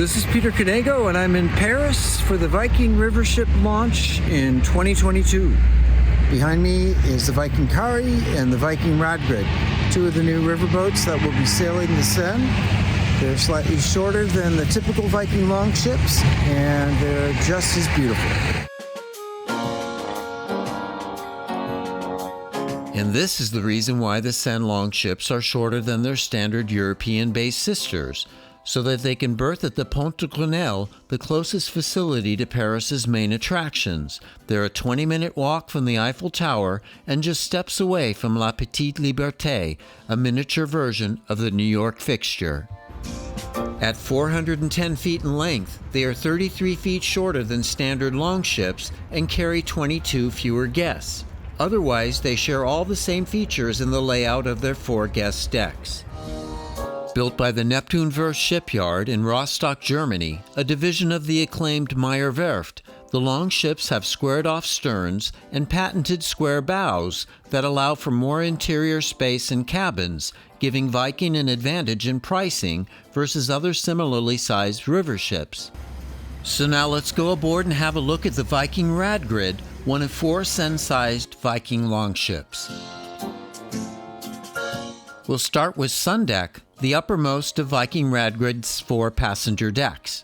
this is Peter Knego, and I'm in Paris for the Viking River Ship launch in 2022. Behind me is the Viking quay and the Viking RADGRID, two of the new riverboats that will be sailing the Seine. They're slightly shorter than the typical Viking Longships, and they're just as beautiful. And this is the reason why the Seine Longships are shorter than their standard European-based sisters, so that they can berth at the Pont de Grenelle, the closest facility to Paris's main attractions. They're a 20-minute walk from the Eiffel Tower and just steps away from La Petite Liberté, a miniature version of the New York fixture. At 410 feet in length, they are 33 feet shorter than standard Longships and carry 22 fewer guests. Otherwise, they share all the same features in the layout of their 4 guest decks. Built by the Neptune Werft shipyard in Rostock, Germany, a division of the acclaimed Meyer Werft, the Longships have squared-off sterns and patented square bows that allow for more interior space in cabins, giving Viking an advantage in pricing versus other similarly sized river ships. So now let's go aboard and have a look at the Viking RADGRID, one of 4 Seine-sized Viking Longships. We'll start with Sundeck, the uppermost of Viking RADGRID's 4 passenger decks.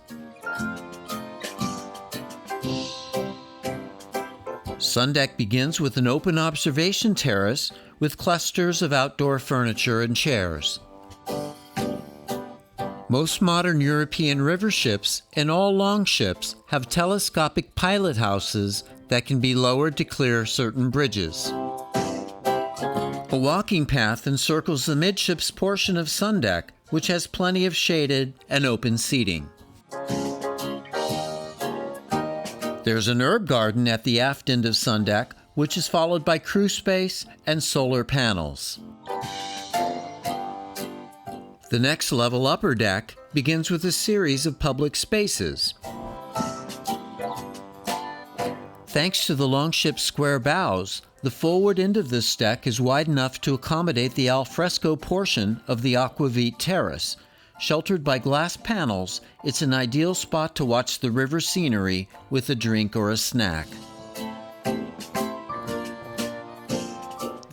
Sundeck begins with an open observation terrace with clusters of outdoor furniture and chairs. Most modern European river ships and all Longships have telescopic pilot houses that can be lowered to clear certain bridges. A walking path encircles the midships portion of Sundeck, which has plenty of shaded and open seating. There's an herb garden at the aft end of Sundeck, which is followed by crew space and solar panels. The next level, upper deck, begins with a series of public spaces. Thanks to the Longship's square bows, the forward end of this deck is wide enough to accommodate the alfresco portion of the aquavit terrace. Sheltered by glass panels, it's an ideal spot to watch the river scenery with a drink or a snack.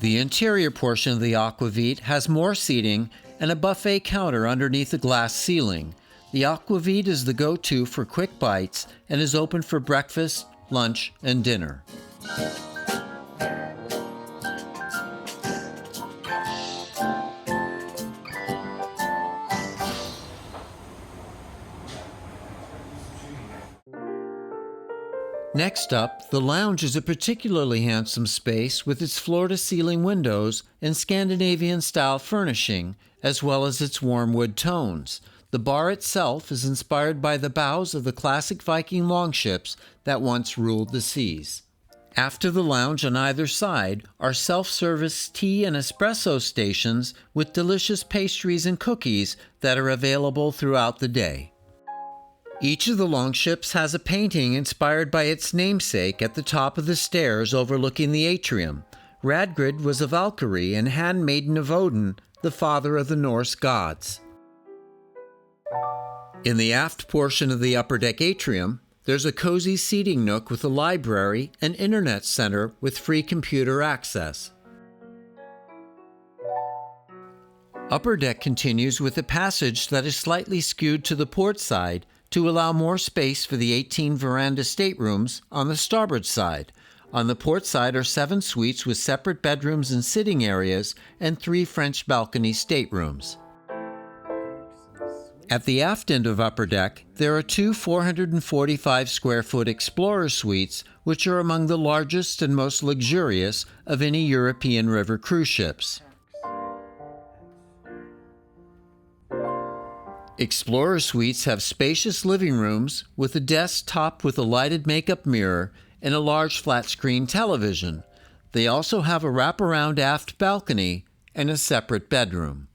The interior portion of the aquavit has more seating and a buffet counter underneath a glass ceiling. The aquavit is the go-to for quick bites and is open for breakfast, lunch, and dinner. Next up, the lounge is a particularly handsome space with its floor-to-ceiling windows and Scandinavian-style furnishing, as well as its warm wood tones. The bar itself is inspired by the bows of the classic Viking Longships that once ruled the seas. After the lounge on either side are self-service tea and espresso stations with delicious pastries and cookies that are available throughout the day. Each of the Longships has a painting inspired by its namesake at the top of the stairs overlooking the atrium. RADGRID was a Valkyrie and handmaiden of Odin, the father of the Norse gods. In the aft portion of the upper deck atrium, there's a cozy seating nook with a library and internet center with free computer access. Upper deck continues with a passage that is slightly skewed to the port side to allow more space for the 18 veranda staterooms on the starboard side. On the port side are 7 suites with separate bedrooms and sitting areas and 3 French balcony staterooms. At the aft end of upper deck, there are 2 445-square-foot Explorer suites, which are among the largest and most luxurious of any European river cruise ships. Explorer suites have spacious living rooms with a desk topped with a lighted makeup mirror and a large flat-screen television. They also have a wraparound aft balcony and a separate bedroom.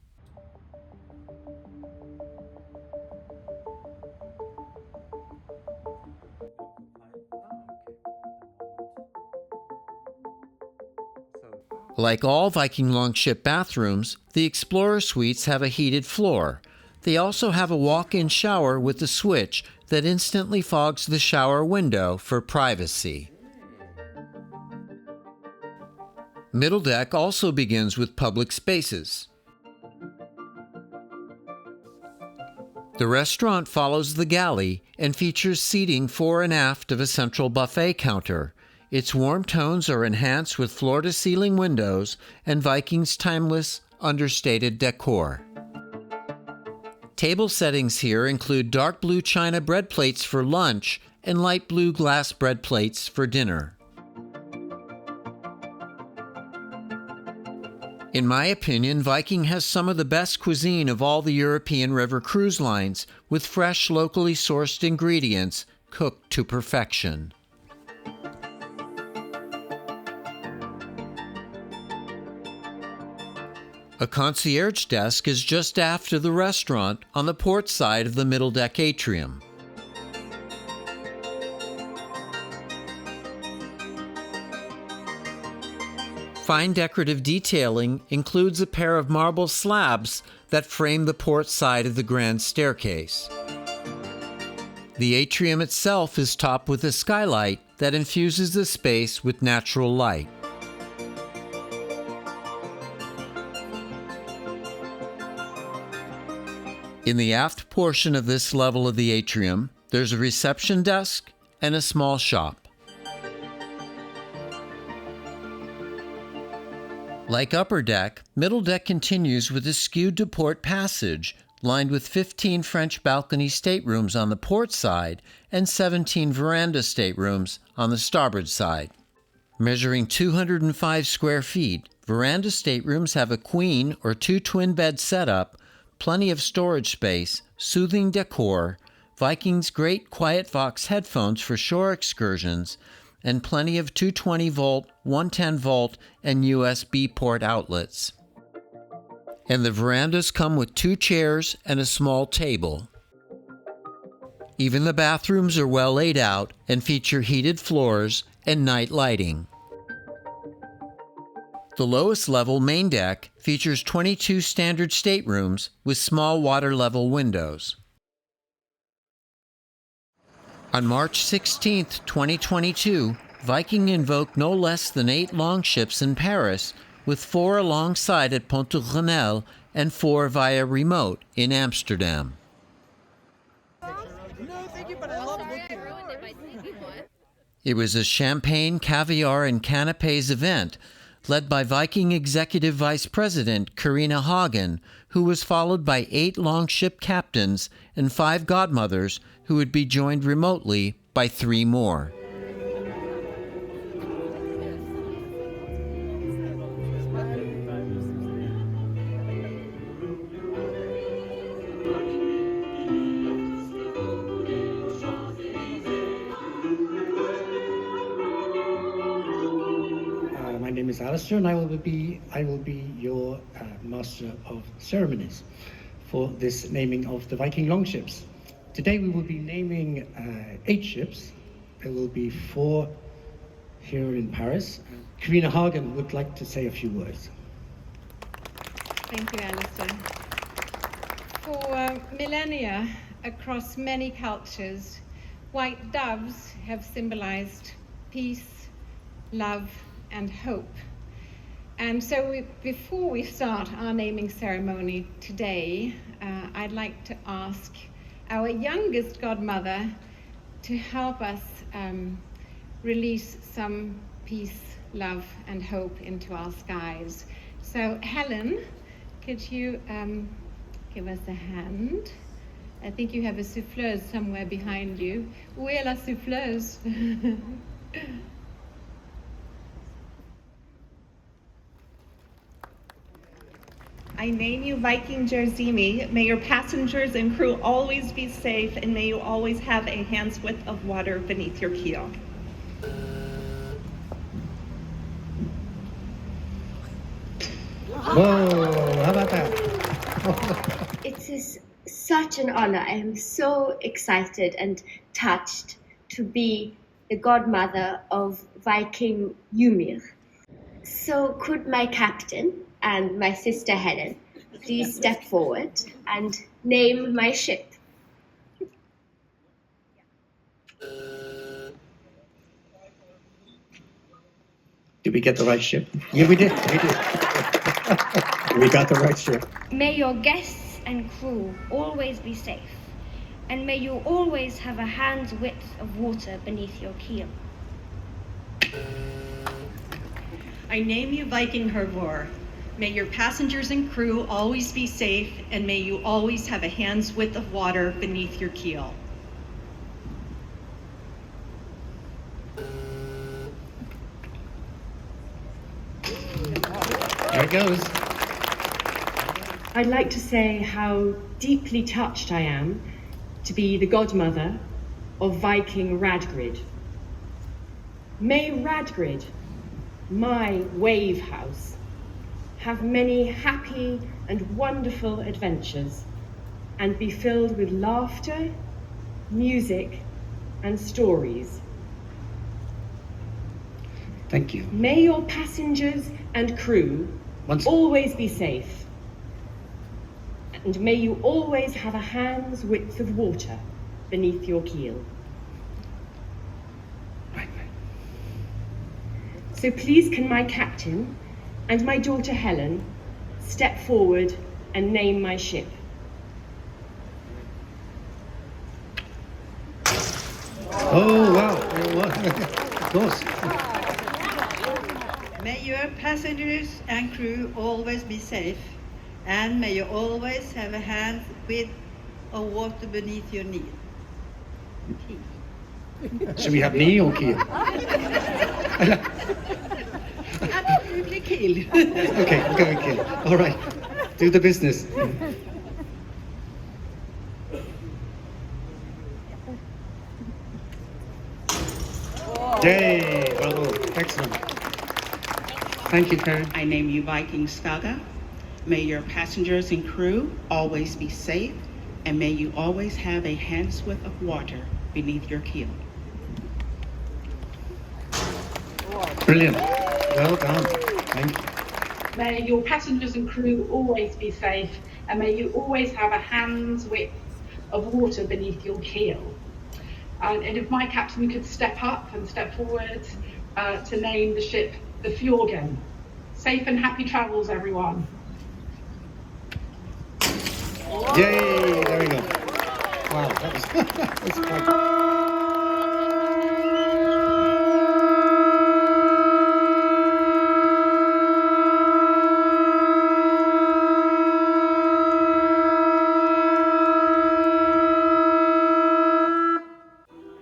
Like all Viking Longship bathrooms, the Explorer suites have a heated floor. They also have a walk-in shower with a switch that instantly fogs the shower window for privacy. Middle deck also begins with public spaces. The restaurant follows the galley and features seating fore and aft of a central buffet counter. Its warm tones are enhanced with floor-to-ceiling windows and Viking's timeless, understated decor. Table settings here include dark blue china bread plates for lunch and light blue glass bread plates for dinner. In my opinion, Viking has some of the best cuisine of all the European river cruise lines, with fresh, locally sourced ingredients cooked to perfection. A concierge desk is just after the restaurant on the port side of the middle deck atrium. Fine decorative detailing includes a pair of marble slabs that frame the port side of the grand staircase. The atrium itself is topped with a skylight that infuses the space with natural light. In the aft portion of this level of the atrium, there's a reception desk and a small shop. Like upper deck, middle deck continues with a skewed to port passage, lined with 15 French balcony staterooms on the port side and 17 veranda staterooms on the starboard side. Measuring 205 square feet, veranda staterooms have a queen or two twin bed setup, plenty of storage space, soothing decor, Viking's great Quiet Vox headphones for shore excursions, and plenty of 220-volt, 110-volt, and USB port outlets. And the verandas come with 2 chairs and a small table. Even the bathrooms are well laid out and feature heated floors and night lighting. The lowest level main deck features 22 standard staterooms with small water level windows. On March 16, 2022, Viking invoked no less than 8 Longships in Paris, with 4 alongside at Pont de Grenelle and 4 via remote in Amsterdam. It was a champagne, caviar, and canapés event led by Viking Executive Vice President Karina Hagen, who was followed by 8 Longship captains and 5 godmothers who would be joined remotely by 3 more. My name is Alistair, and I will be your master of ceremonies for this naming of the Viking Longships. Today we will be naming 8 ships. There will be 4 here in Paris. Karina Hagen would like to say a few words. Thank you, Alistair. For millennia, across many cultures, white doves have symbolized peace, love, and hope. And so before we start our naming ceremony today, I'd like to ask our youngest godmother to help us release some peace, love, and hope into our skies. So Helen, could you give us a hand? I think you have a souffleuse somewhere behind you. Où est la souffleuse? I name you Viking Jerzimi. May your passengers and crew always be safe, and may you always have a hand's width of water beneath your keel. Whoa, how about that? It is such an honor. I am so excited and touched to be the godmother of Viking Ymir. So could my captain and my sister Helen please step forward and name my ship. Did we get the right ship? Yeah, we did. We did. We got the right ship. May your guests and crew always be safe, and may you always have a hand's width of water beneath your keel. I name you Viking Herbor. May your passengers and crew always be safe, and may you always have a hand's width of water beneath your keel. There it goes. I'd like to say how deeply touched I am to be the godmother of Viking Radgrid. May Radgrid, my wave house, have many happy and wonderful adventures and be filled with laughter, music, and stories. Thank you. May your passengers and crew always be safe. And may you always have a hand's width of water beneath your keel. Right. So please can my captain and my daughter Helen step forward and name my ship. Oh, wow. Of course. May your passengers and crew always be safe, and may you always have a hand's width of water beneath your knee. Should we have knee or keel? Absolutely keel. Okay, we'll go with keel. All right. Do the business. Yay! Bravo. Excellent. Thank you, Karen. I name you Viking Skaga. May your passengers and crew always be safe, and may you always have a hand's width of water beneath your keel. Brilliant. Well done. Thank you. May your passengers and crew always be safe, and may you always have a hand's width of water beneath your keel. And if my captain could step up and step forward to name the ship the Fjorgen. Safe and happy travels, everyone. Yay! There we go. Wow, that was that's quite.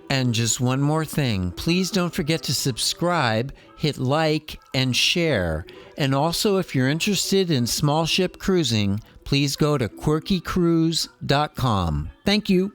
And just one more thing, please don't forget to subscribe, hit like, and share. And also, if you're interested in small ship cruising, please go to quirkycruise.com. Thank you.